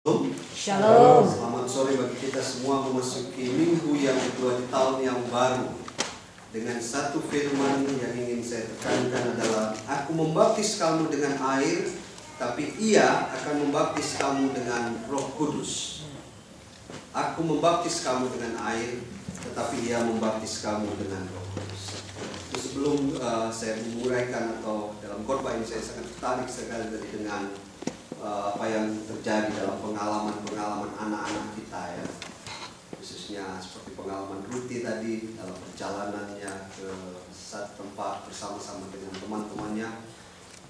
Shalom. Selamat sore bagi kita semua memasuki minggu yang kedua di tahun yang baru. Dengan satu firman yang ingin saya tekankan adalah, aku membaptis kamu dengan air, tapi ia akan membaptis kamu dengan Roh Kudus. Aku membaptis kamu dengan air, tetapi ia membaptis kamu dengan Roh Kudus. Sebelum saya menguraikan atau dalam khotbah ini, saya sangat tertarik sekali dengan apa yang terjadi dalam pengalaman-pengalaman anak-anak kita ya, khususnya seperti pengalaman Ruti tadi dalam perjalanannya ke satu tempat bersama-sama dengan teman-temannya.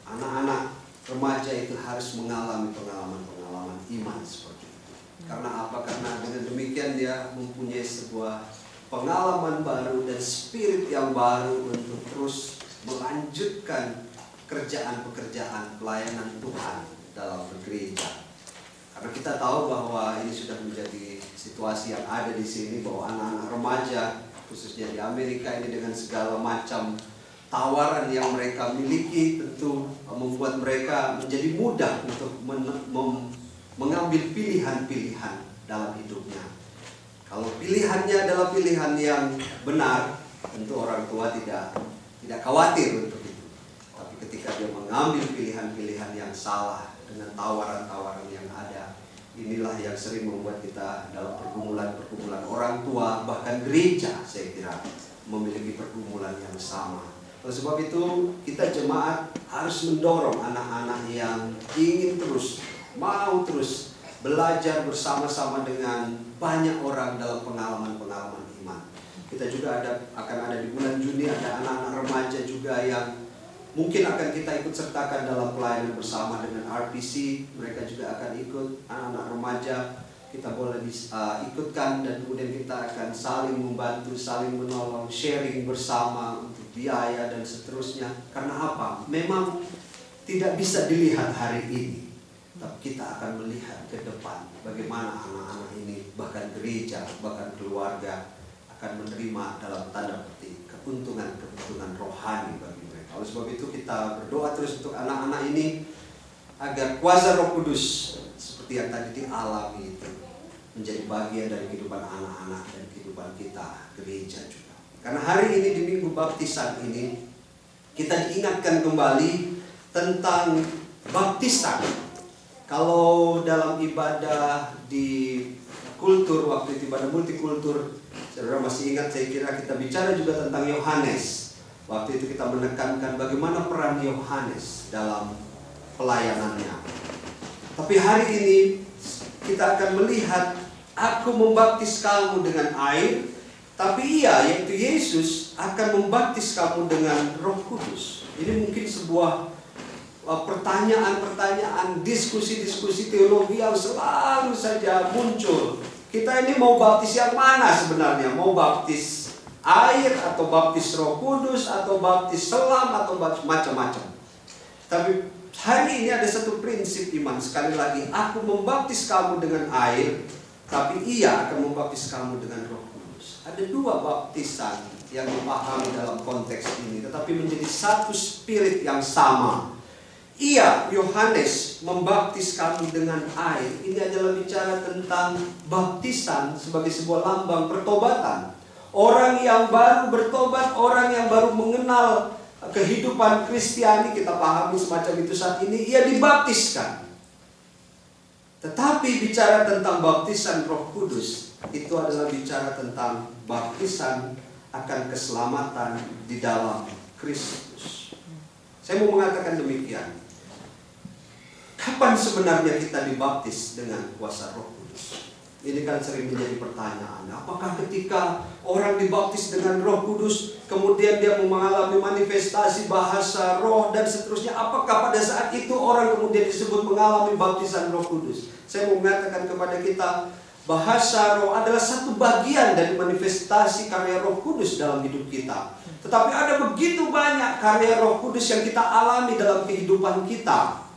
Anak-anak remaja itu harus mengalami pengalaman-pengalaman iman seperti itu. Karena apa? Karena dengan demikian dia mempunyai sebuah pengalaman baru dan spirit yang baru untuk terus melanjutkan pekerjaan pelayanan Tuhan dalam gereja. Karena kita tahu bahwa ini sudah menjadi situasi yang ada di sini, bahwa anak-anak remaja khususnya di Amerika ini dengan segala macam tawaran yang mereka miliki tentu membuat mereka menjadi mudah untuk mengambil pilihan-pilihan dalam hidupnya. Kalau pilihannya adalah pilihan yang benar, tentu orang tua tidak khawatir untuk itu. Tapi ketika dia mengambil pilihan-pilihan yang salah dengan tawaran-tawaran yang ada, inilah yang sering membuat kita dalam pergumulan orang tua, bahkan gereja saya kira memiliki pergumulan yang sama. Oleh sebab itu kita jemaat harus mendorong anak-anak yang ingin mau terus belajar bersama-sama dengan banyak orang dalam pengalaman-pengalaman iman. Kita juga akan ada di bulan Juni, ada anak-anak remaja juga yang mungkin akan kita ikut sertakan dalam pelayanan bersama dengan RPC. Mereka juga akan ikut, anak-anak remaja kita boleh ikutkan, dan kemudian kita akan saling membantu, saling menolong, sharing bersama untuk biaya dan seterusnya. Karena apa? Memang tidak bisa dilihat hari ini, tapi kita akan melihat ke depan bagaimana anak-anak ini, bahkan gereja, bahkan keluarga akan menerima dalam tanda petik keuntungan rohani bagi mereka. Oleh sebab itu kita berdoa terus untuk anak-anak ini agar kuasa Roh Kudus seperti yang tadi dialami itu menjadi bagian dari kehidupan anak-anak dan kehidupan kita gereja juga. Karena hari ini di minggu baptisan ini kita diingatkan kembali tentang baptisan. Kalau dalam ibadah di kultur, waktu itu ibadah multikultur, saudara masih ingat, saya kira kita bicara juga tentang Yohanes. Waktu itu kita menekankan bagaimana peran Yohanes dalam pelayanannya. Tapi hari ini kita akan melihat, aku membaptis kamu dengan air, tapi ia, yaitu Yesus, akan membaptis kamu dengan Roh Kudus. Ini mungkin sebuah pertanyaan-pertanyaan, diskusi-diskusi teologi yang selalu saja muncul. Kita ini mau baptis yang mana sebenarnya? Mau baptis air atau baptis Roh Kudus atau baptis selam atau baptis macam-macam. Tapi hari ini ada satu prinsip iman. Sekali lagi, aku membaptis kamu dengan air, tapi ia akan membaptis kamu dengan Roh Kudus. Ada dua baptisan yang dipahami dalam konteks ini, tetapi menjadi satu spirit yang sama. Ia, Yohanes, membaptis kamu dengan air. Ini adalah bicara tentang baptisan sebagai sebuah lambang pertobatan. Orang yang baru bertobat, orang yang baru mengenal kehidupan Kristiani, kita pahami semacam itu saat ini, ia dibaptiskan. Tetapi bicara tentang baptisan Roh Kudus, itu adalah bicara tentang baptisan akan keselamatan di dalam Kristus. Saya mau mengatakan demikian. Kapan sebenarnya kita dibaptis dengan kuasa Roh Kudus? Ini kan sering menjadi pertanyaan. Apakah ketika orang dibaptis dengan Roh Kudus, kemudian dia mengalami manifestasi bahasa roh dan seterusnya, apakah pada saat itu orang kemudian disebut mengalami baptisan Roh Kudus? Saya mau mengatakan kepada kita, bahasa roh adalah satu bagian dari manifestasi karya Roh Kudus dalam hidup kita. Tetapi ada begitu banyak karya Roh Kudus yang kita alami dalam kehidupan kita.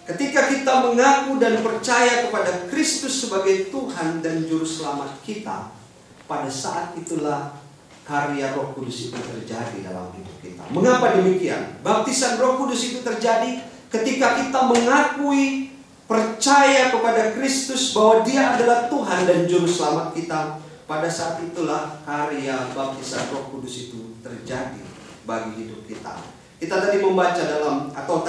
Ketika kita mengaku dan percaya kepada Kristus sebagai Tuhan dan Juru Selamat kita, pada saat itulah karya Roh Kudus itu terjadi dalam hidup kita. Mengapa demikian? Baptisan Roh Kudus itu terjadi ketika kita mengakui percaya kepada Kristus bahwa Dia adalah Tuhan dan Juru Selamat kita, pada saat itulah karya baptisan Roh Kudus itu terjadi bagi hidup kita. Kita tadi membaca atau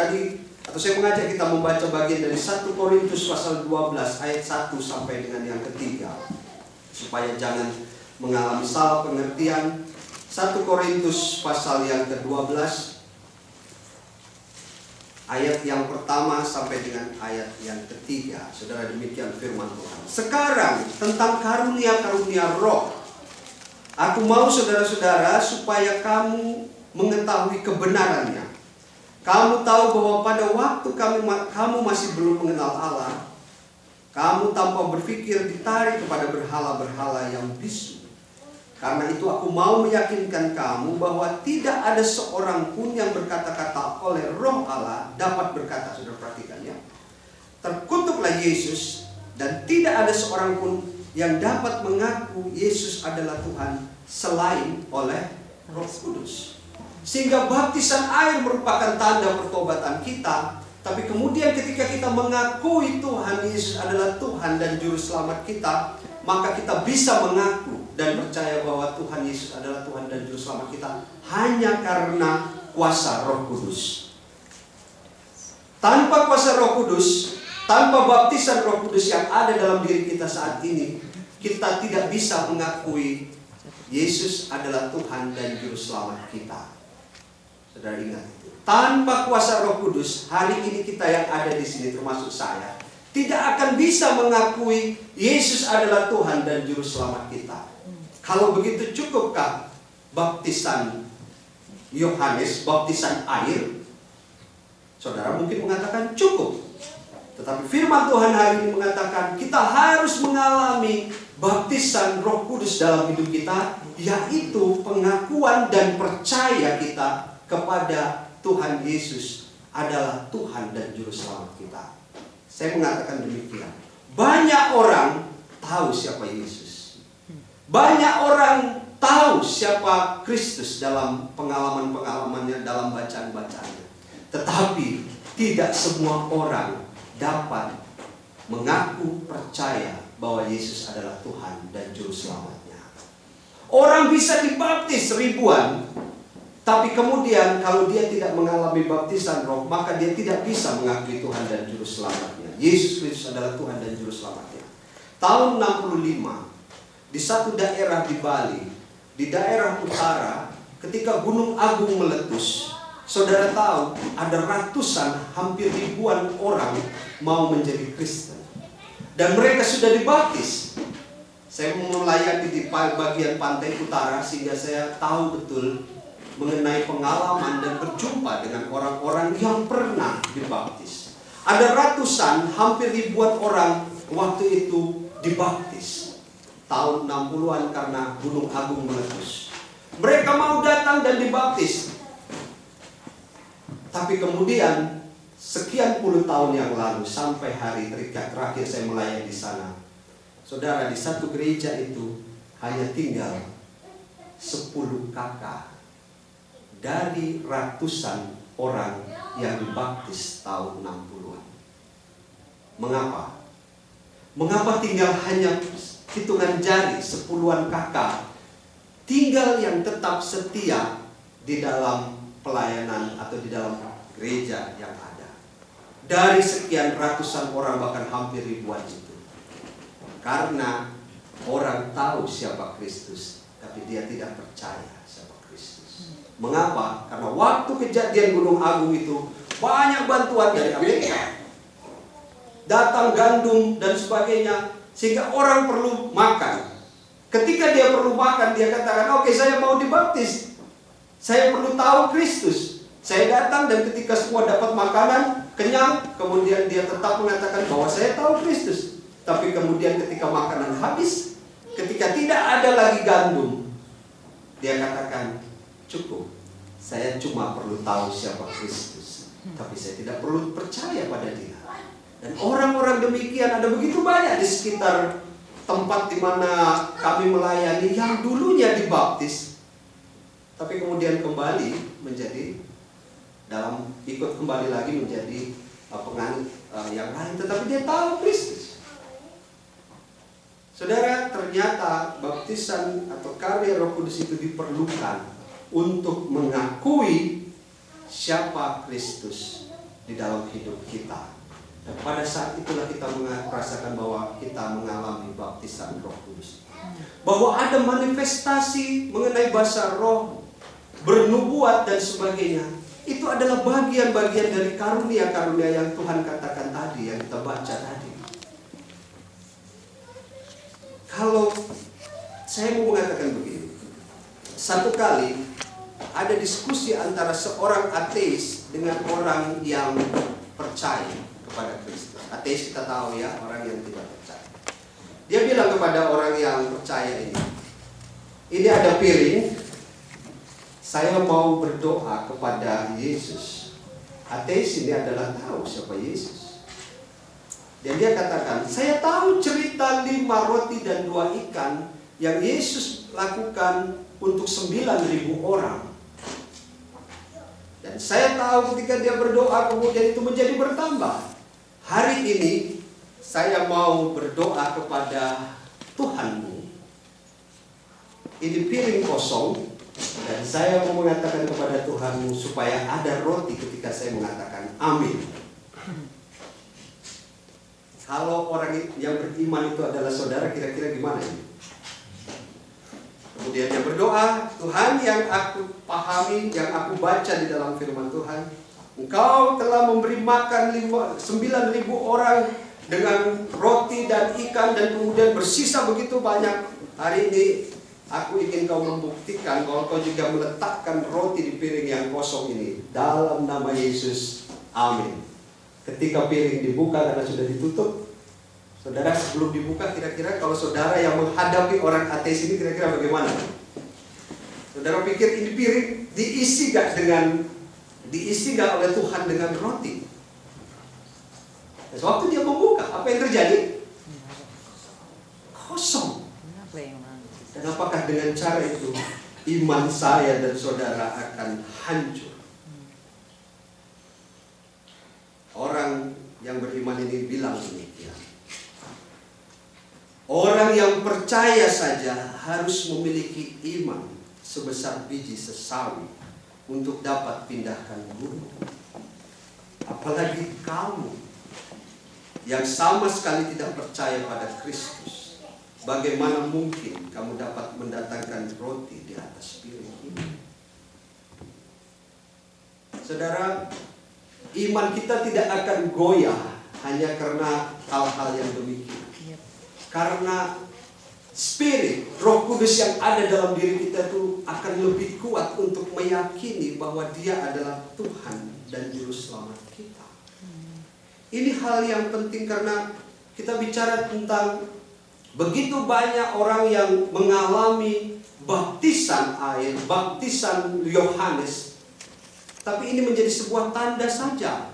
saya mengajak kita membaca bagian dari 1 Korintus pasal 12 ayat 1 sampai dengan yang ketiga, supaya jangan mengalami salah pengertian. 1 Korintus pasal yang ke-12 ayat yang pertama sampai dengan ayat yang ketiga. Saudara, demikian firman Tuhan. Sekarang tentang karunia-karunia roh. Aku mau saudara-saudara supaya kamu mengetahui kebenarannya. Kamu tahu bahwa pada waktu kamu masih belum mengenal Allah, kamu tanpa berpikir ditarik kepada berhala-berhala yang bisu. Karena itu aku mau meyakinkan kamu bahwa tidak ada seorang pun yang berkata-kata oleh Roh Allah dapat berkata, saudara perhatikan ya, terkutuklah Yesus, dan tidak ada seorang pun yang dapat mengaku Yesus adalah Tuhan selain oleh Roh Kudus. Sehingga baptisan air merupakan tanda pertobatan kita, tapi kemudian ketika kita mengakui Tuhan Yesus adalah Tuhan dan Juru Selamat kita, maka kita bisa mengaku dan percaya bahwa Tuhan Yesus adalah Tuhan dan Juru Selamat kita hanya karena kuasa Roh Kudus. Tanpa kuasa Roh Kudus, tanpa baptisan Roh Kudus yang ada dalam diri kita saat ini, kita tidak bisa mengakui Yesus adalah Tuhan dan Juru Selamat kita. Saudara ingat itu. Tanpa kuasa Roh Kudus, hari ini kita yang ada di sini termasuk saya, tidak akan bisa mengakui Yesus adalah Tuhan dan Juru Selamat kita. Kalau begitu, cukupkah baptisan Yohanes, baptisan air? Saudara mungkin mengatakan cukup. Tetapi firman Tuhan hari ini mengatakan kita harus mengalami baptisan Roh Kudus dalam hidup kita, yaitu pengakuan dan percaya kita kepada Tuhan Yesus adalah Tuhan dan Juru Selamat kita. Saya mengatakan demikian. Banyak orang tahu siapa Yesus. Banyak orang tahu siapa Kristus dalam pengalaman-pengalamannya, dalam bacaan-bacaannya. Tetapi tidak semua orang dapat mengaku percaya bahwa Yesus adalah Tuhan dan Juru Selamatnya. Orang bisa dibaptis ribuan, tapi kemudian kalau dia tidak mengalami baptisan Roh, maka dia tidak bisa mengakui Tuhan dan Juru Selamatnya. Yesus Kristus adalah Tuhan dan Juru Selamatnya. Tahun 65, di satu daerah di Bali, di daerah utara, ketika Gunung Agung meletus, saudara tahu ada ratusan, hampir ribuan orang mau menjadi Kristen. Dan mereka sudah dibaptis. Saya melayani di bagian pantai utara, sehingga saya tahu betul mengenai pengalaman dan berjumpa dengan orang-orang yang pernah dibaptis. Ada ratusan, hampir ribuan orang waktu itu dibaptis. Tahun 60-an karena Gunung Agung meletus. Mereka mau datang dan dibaptis. Tapi kemudian sekian puluh tahun yang lalu, sampai hari terakhir saya melayani di sana, saudara, di satu gereja itu hanya tinggal 10 kakak dari ratusan orang yang dibaptis tahun 60-an. Mengapa? Mengapa tinggal hanya hitungan jari, 10-an kakak tinggal yang tetap setia di dalam pelayanan atau di dalam gereja yang ada? Dari sekian ratusan orang, bahkan hampir ribuan itu. Karena orang tahu siapa Kristus, tapi dia tidak percaya siapa Kristus. Mengapa? Karena waktu kejadian Gunung Agung itu banyak bantuan dari Amerika, datang gandum dan sebagainya, sehingga orang perlu makan. Ketika dia perlu makan, dia katakan, oke, saya mau dibaptis, saya perlu tahu Kristus. Saya datang, dan ketika semua dapat makanan, kenyang, kemudian dia tetap mengatakan bahwa saya tahu Kristus. Tapi kemudian ketika makanan habis, ketika tidak ada lagi gandum, dia katakan, cukup, saya cuma perlu tahu siapa Kristus, tapi saya tidak perlu percaya pada dia. Dan orang-orang demikian ada begitu banyak di sekitar tempat di mana kami melayani yang dulunya dibaptis, tapi kemudian kembali menjadi ikut kembali lagi menjadi penganut yang lain, tetapi dia tahu Kristus. Saudara, ternyata baptisan atau karya Roh Kudus itu diperlukan untuk mengakui siapa Kristus di dalam hidup kita. Dan pada saat itulah kita merasakan bahwa kita mengalami baptisan Roh Kudus. Bahwa ada manifestasi mengenai bahasa roh, bernubuat dan sebagainya. Itu adalah bagian-bagian dari karunia-karunia yang Tuhan katakan tadi, yang kita baca tadi. Kalau saya mau mengatakan begini, satu kali ada diskusi antara seorang ateis dengan orang yang percaya kepada Kristus. Ateis kita tahu ya, orang yang tidak percaya. Dia bilang kepada orang yang percaya ini ada piring, saya mau berdoa kepada Yesus. Ateis ini adalah tahu siapa Yesus. Dan dia katakan, saya tahu cerita 5 roti dan 2 ikan yang Yesus lakukan untuk 9.000 orang. Dan saya tahu ketika dia berdoa kemudian itu menjadi bertambah. Hari ini saya mau berdoa kepada Tuhanmu. Ini piring kosong dan saya mau mengatakan kepada Tuhanmu supaya ada roti ketika saya mengatakan amin. Kalau orang yang beriman itu adalah saudara, kira-kira gimana ini? Kemudian yang berdoa, Tuhan yang aku pahami, yang aku baca di dalam firman Tuhan, Engkau telah memberi makan 9.000 orang dengan roti dan ikan dan kemudian bersisa begitu banyak. Hari ini aku ingin kau membuktikan bahwa kau juga meletakkan roti di piring yang kosong ini. Dalam nama Yesus, amin. Ketika piring dibuka karena sudah ditutup, saudara sebelum dibuka kira-kira kalau saudara yang menghadapi orang ateis ini kira-kira bagaimana? Saudara pikir ini piring diisi gak oleh Tuhan dengan roti? Dan waktu dia membuka, apa yang terjadi? Kosong. Dan apakah dengan cara itu iman saya dan saudara akan hancur? Orang yang beriman ini bilang demikian. Orang yang percaya saja harus memiliki iman sebesar biji sesawi untuk dapat pindahkan gunung. Apalagi kamu yang sama sekali tidak percaya pada Kristus. Bagaimana mungkin kamu dapat mendatangkan roti di atas piring ini? Saudara, iman kita tidak akan goyah hanya karena hal-hal yang demikian. Karena Spirit, Roh Kudus yang ada dalam diri kita itu akan lebih kuat untuk meyakini bahwa Dia adalah Tuhan dan Juru Selamat kita. Ini hal yang penting karena kita bicara tentang begitu banyak orang yang mengalami baptisan air, baptisan Yohanes. Tapi ini menjadi sebuah tanda saja.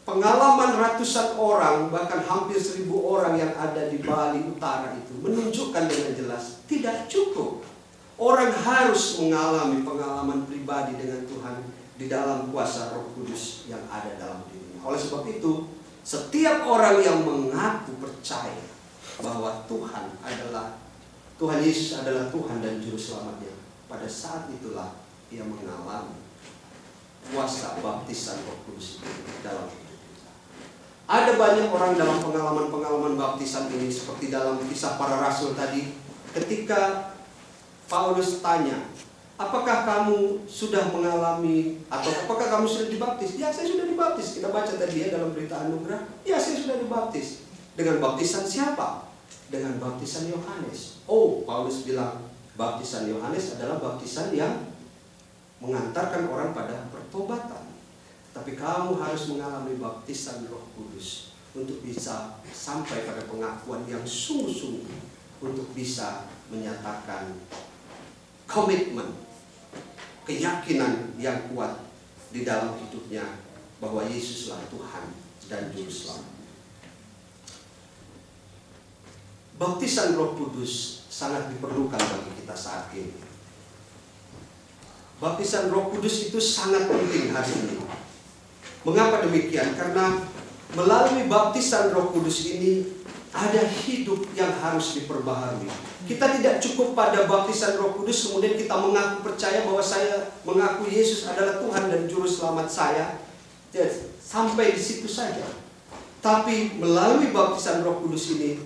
Pengalaman ratusan orang, bahkan hampir 1.000 orang yang ada di Bali Utara itu menunjukkan dengan jelas tidak cukup. Orang harus mengalami pengalaman pribadi dengan Tuhan di dalam kuasa Roh Kudus yang ada dalam dirinya. Oleh sebab itu, setiap orang yang mengaku percaya bahwa Tuhan Yesus adalah Tuhan dan Juru Selamatnya, pada saat itulah ia mengalami kuasa baptisan Roh Kudus dalam hidup kita. Ada banyak orang dalam pengalaman-pengalaman baptisan ini, seperti dalam Kisah Para Rasul tadi, ketika Paulus tanya, apakah kamu sudah mengalami atau apakah kamu sudah dibaptis? Ya, saya sudah dibaptis. Kita baca tadi ya dalam berita anugerah. Ya, saya sudah dibaptis. Dengan baptisan siapa? Dengan baptisan Yohanes. Oh, Paulus bilang baptisan Yohanes adalah baptisan yang mengantarkan orang pada pertobatan. Tapi kamu harus mengalami baptisan Roh Kudus untuk bisa sampai pada pengakuan yang sungguh-sungguh, untuk bisa menyatakan komitmen, keyakinan yang kuat di dalam hidupnya bahwa Yesuslah Tuhan dan Juru Selamat. Baptisan Roh Kudus sangat diperlukan bagi kita saat ini. Baptisan Roh Kudus itu sangat penting hari ini. Mengapa demikian? Karena melalui baptisan Roh Kudus ini ada hidup yang harus diperbaharui. Kita tidak cukup pada baptisan Roh Kudus kemudian kita mengaku percaya bahwa saya mengaku Yesus adalah Tuhan dan Juru Selamat saya. Sampai di situ saja. Tapi melalui baptisan Roh Kudus ini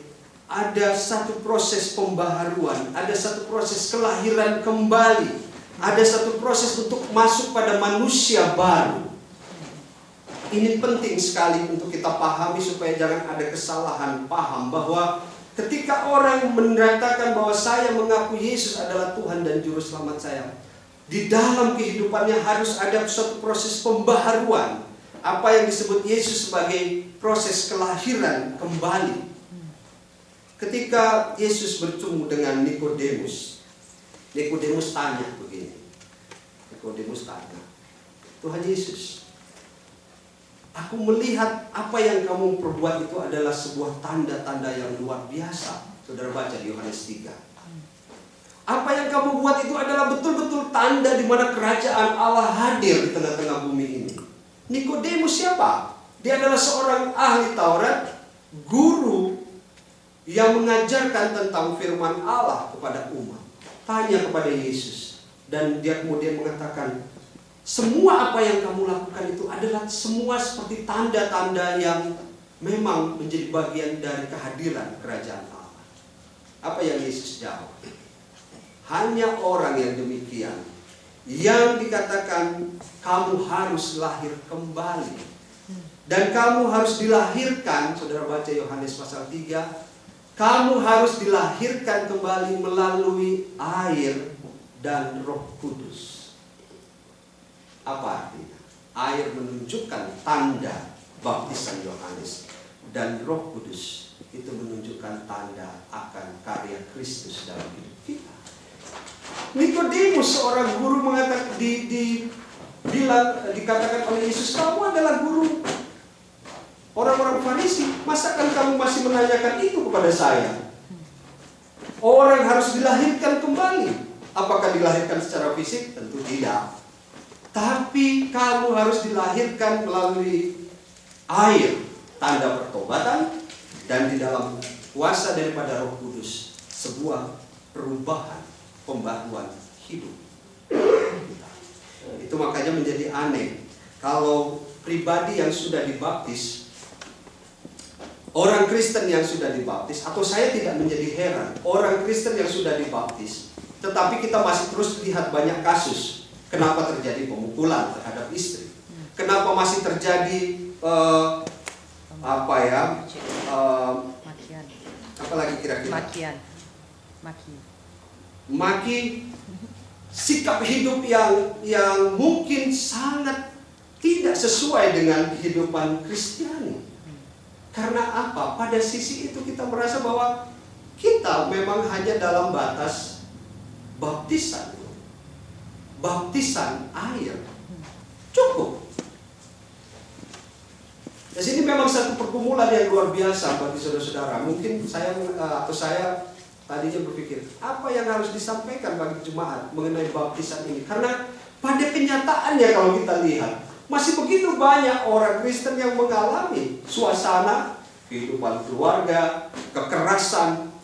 ada satu proses pembaharuan, ada satu proses kelahiran kembali, ada satu proses untuk masuk pada manusia baru. Ini penting sekali untuk kita pahami supaya jangan ada kesalahan paham bahwa ketika orang menyatakan bahwa saya mengaku Yesus adalah Tuhan dan Juru Selamat saya, di dalam kehidupannya harus ada suatu proses pembaharuan. Apa yang disebut Yesus sebagai proses kelahiran kembali. Ketika Yesus bertemu dengan Nikodemus, Nikodemus tanya begini. Nikodemus tanya, Tuhan Yesus, aku melihat apa yang kamu perbuat itu adalah sebuah tanda-tanda yang luar biasa. Saudara baca di Yohanes 3. Apa yang kamu buat itu adalah betul-betul tanda di mana kerajaan Allah hadir di tengah-tengah bumi ini. Nikodemus siapa? Dia adalah seorang ahli Taurat, guru yang mengajarkan tentang firman Allah kepada umat. Tanya kepada Yesus. Dan dia kemudian mengatakan, semua apa yang kamu lakukan itu adalah semua seperti tanda-tanda yang memang menjadi bagian dari kehadiran kerajaan Allah. Apa yang Yesus jawab? Hanya orang yang demikian yang dikatakan kamu harus lahir kembali. Dan kamu harus dilahirkan, saudara baca Yohanes pasal 3, kamu harus dilahirkan kembali melalui air dan Roh Kudus. Apa artinya? Air menunjukkan tanda baptisan Yohanes, dan Roh Kudus itu menunjukkan tanda akan karya Kristus dalam hidup kita. Nikodemus, seorang guru, mengatakan dikatakan oleh Yesus, kamu adalah guru orang-orang Farisi, masakan kamu masih menanyakan itu kepada saya? Orang harus dilahirkan kembali. Apakah dilahirkan secara fisik? Tentu tidak. Tapi kamu harus dilahirkan melalui air, tanda pertobatan, dan di dalam kuasa daripada Roh Kudus, sebuah perubahan, pembaruan hidup. Itu makanya menjadi aneh kalau pribadi yang sudah dibaptis, orang Kristen yang sudah dibaptis, atau saya tidak menjadi heran, orang Kristen yang sudah dibaptis, tetapi kita masih terus lihat banyak kasus. Kenapa terjadi pemukulan terhadap istri? Kenapa masih terjadi apa lagi kira-kira? Maki, sikap hidup yang mungkin sangat tidak sesuai dengan kehidupan Kristiani. Karena apa? Pada sisi itu kita merasa bahwa kita memang hanya dalam batas baptisan air cukup. Di sini memang satu pergumulan yang luar biasa bagi saudara-saudara. Mungkin saya tadinya berpikir, apa yang harus disampaikan bagi jemaat mengenai baptisan ini? Karena pada kenyataannya kalau kita lihat, masih begitu banyak orang Kristen yang mengalami suasana kehidupan keluarga, kekerasan,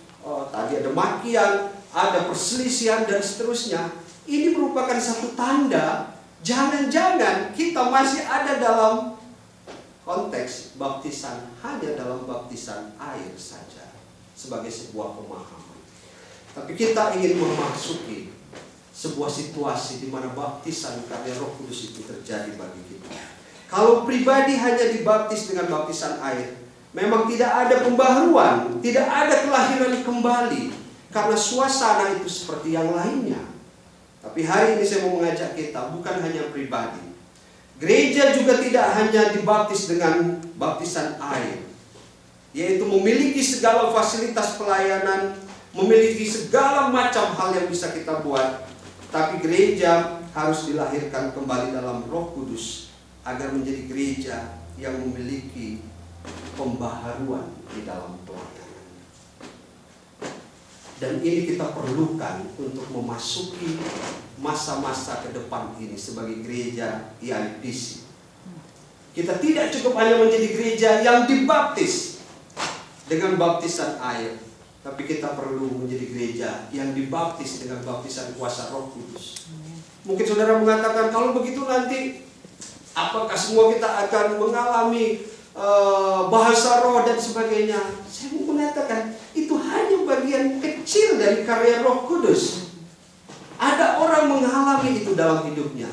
tadi ada makian, ada perselisihan dan seterusnya. Ini merupakan satu tanda, jangan-jangan kita masih ada dalam konteks baptisan, hanya dalam baptisan air saja, sebagai sebuah pemahaman. Tapi kita ingin memasuki sebuah situasi di mana baptisan karya Roh Kudus itu terjadi bagi kita. Kalau pribadi hanya dibaptis dengan baptisan air, memang tidak ada pembaharuan, tidak ada kelahiran kembali, karena suasana itu seperti yang lainnya. Tapi hari ini saya mau mengajak kita, bukan hanya pribadi. Gereja juga tidak hanya dibaptis dengan baptisan air, yaitu memiliki segala fasilitas pelayanan, memiliki segala macam hal yang bisa kita buat. Tapi gereja harus dilahirkan kembali dalam Roh Kudus agar menjadi gereja yang memiliki pembaharuan di dalam pelayanan. Dan ini kita perlukan untuk memasuki masa-masa ke depan ini sebagai gereja IIPC. Kita tidak cukup hanya menjadi gereja yang dibaptis dengan baptisan air, tapi kita perlu menjadi gereja yang dibaptis dengan baptisan kuasa Roh Kudus. Mungkin saudara mengatakan, kalau begitu nanti apakah semua kita akan mengalami bahasa roh dan sebagainya? Saya mau mengatakan itu hanya bagian kecil dari karya Roh Kudus. Ada orang mengalami itu dalam hidupnya.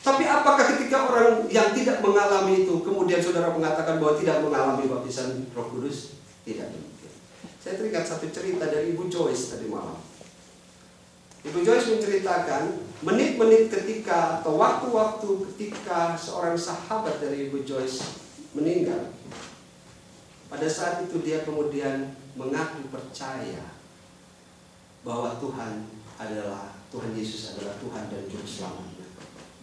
Tapi apakah ketika orang yang tidak mengalami itu kemudian saudara mengatakan bahwa tidak mengalami baptisan Roh Kudus? Tidak demikian. Saya teringat satu cerita dari Ibu Joyce tadi malam. Ibu Joyce menceritakan menit-menit ketika atau waktu-waktu ketika seorang sahabat dari Ibu Joyce meninggal. Pada saat itu dia kemudian mengaku percaya bahwa Tuhan Yesus adalah Tuhan dan Juru Selamatnya.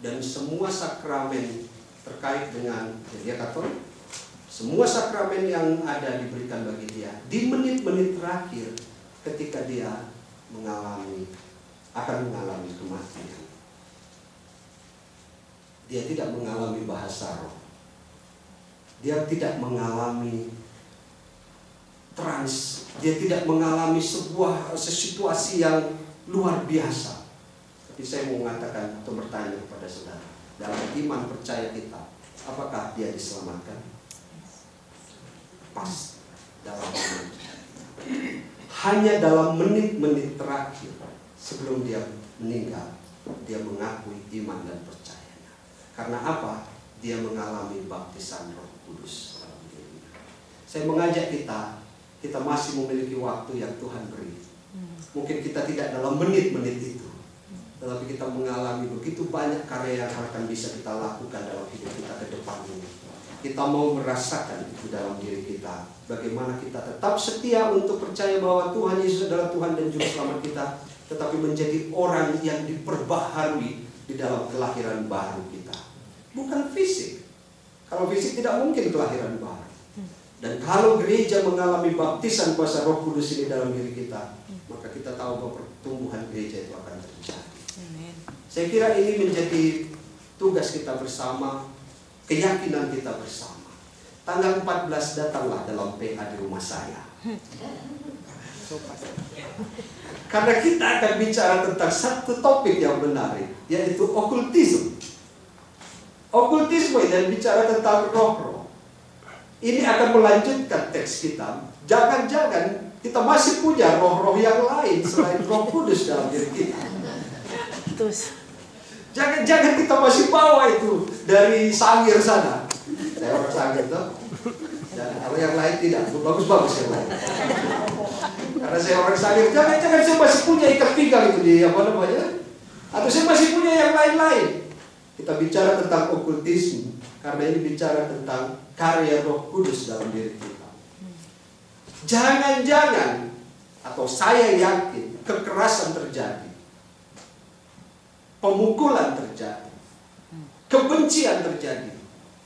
Dan semua sakramen terkait dengan dia Katolik, semua sakramen yang ada diberikan bagi dia di menit-menit terakhir ketika dia akan mengalami kematian. Dia tidak mengalami bahasa roh. Dia tidak mengalami trans. Dia tidak mengalami sebuah situasi yang luar biasa. Tapi saya mau mengatakan atau bertanya kepada saudara, dalam iman percaya kita, apakah dia diselamatkan? Pas dalam iman. Hanya dalam menit-menit terakhir sebelum dia meninggal, dia mengakui iman dan percayanya. Karena apa? Dia mengalami baptisan Roh Kudus dalam dirinya. Saya mengajak kita masih memiliki waktu yang Tuhan beri. Mungkin kita tidak dalam menit-menit itu, tetapi kita mengalami begitu banyak karya yang akan bisa kita lakukan dalam hidup kita ke depan ini. Kita mau merasakan itu dalam diri kita. Bagaimana kita tetap setia untuk percaya bahwa Tuhan Yesus adalah Tuhan dan Juru Selamat kita, tetapi menjadi orang yang diperbaharui di dalam kelahiran baru kita. Bukan fisik. Kalau fisik tidak mungkin kelahiran baru. Dan kalau gereja mengalami baptisan kuasa Roh Kudus ini dalam diri kita, maka kita tahu bahwa pertumbuhan gereja itu akan terjadi. Amen. Saya kira ini menjadi tugas kita bersama, keyakinan kita bersama. Tanggal 14 datanglah dalam PA di rumah saya. Karena kita akan bicara tentang satu topik yang menarik, yaitu okultisme. Okultisme dan bicara tentang roh-roh. Ini akan melanjutkan teks kita. Jangan-jangan kita masih punya roh-roh yang lain selain Roh Kudus dalam diri kita. Jangan-jangan kita masih bawa itu dari Sangir sana. Saya orang Sangir tuh. Dan kalau yang lain tidak, bagus-bagus yang lain. Karena saya orang Sangir, jangan-jangan saya masih punya ikat pinggang itu di apa namanya? Atau saya masih punya yang lain-lain. Kita bicara tentang okultisme karena ini bicara tentang karya Roh Kudus dalam diri kita. Jangan-jangan atau saya yakin kekerasan terjadi, pemukulan terjadi, kebencian terjadi.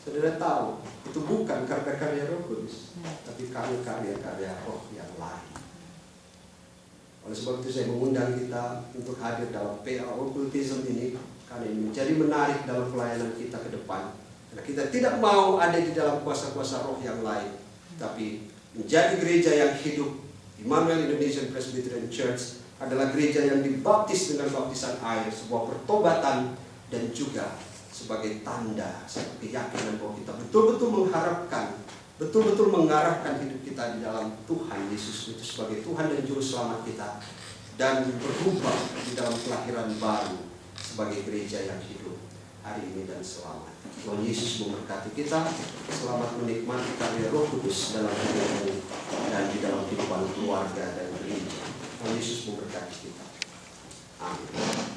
Saudara tahu itu bukan karena karya Roh Kudus, tapi karya roh yang lain. Oleh sebab itu saya mengundang kita untuk hadir dalam PA Okultisme ini, karena ini menjadi menarik dalam pelayanan kita ke depan. Karena kita tidak mau ada di dalam kuasa-kuasa roh yang lain, tapi menjadi gereja yang hidup. Immanuel Indonesian Presbyterian Church adalah gereja yang dibaptis dengan baptisan air, sebuah pertobatan dan juga sebagai tanda, sebagai keyakinan bahwa kita betul-betul mengharapkan, betul-betul mengarahkan hidup kita di dalam Tuhan Yesus itu sebagai Tuhan dan Juru Selamat kita, dan berubah di dalam kelahiran baru sebagai gereja yang hidup hari ini dan selamat. Tuhan Yesus memberkati kita. Selamat menikmati karya Roh Kudus dalam hidupmu dan di dalam kehidupan keluarga dan gereja. Tuhan Yesus memberkati kita. Amin.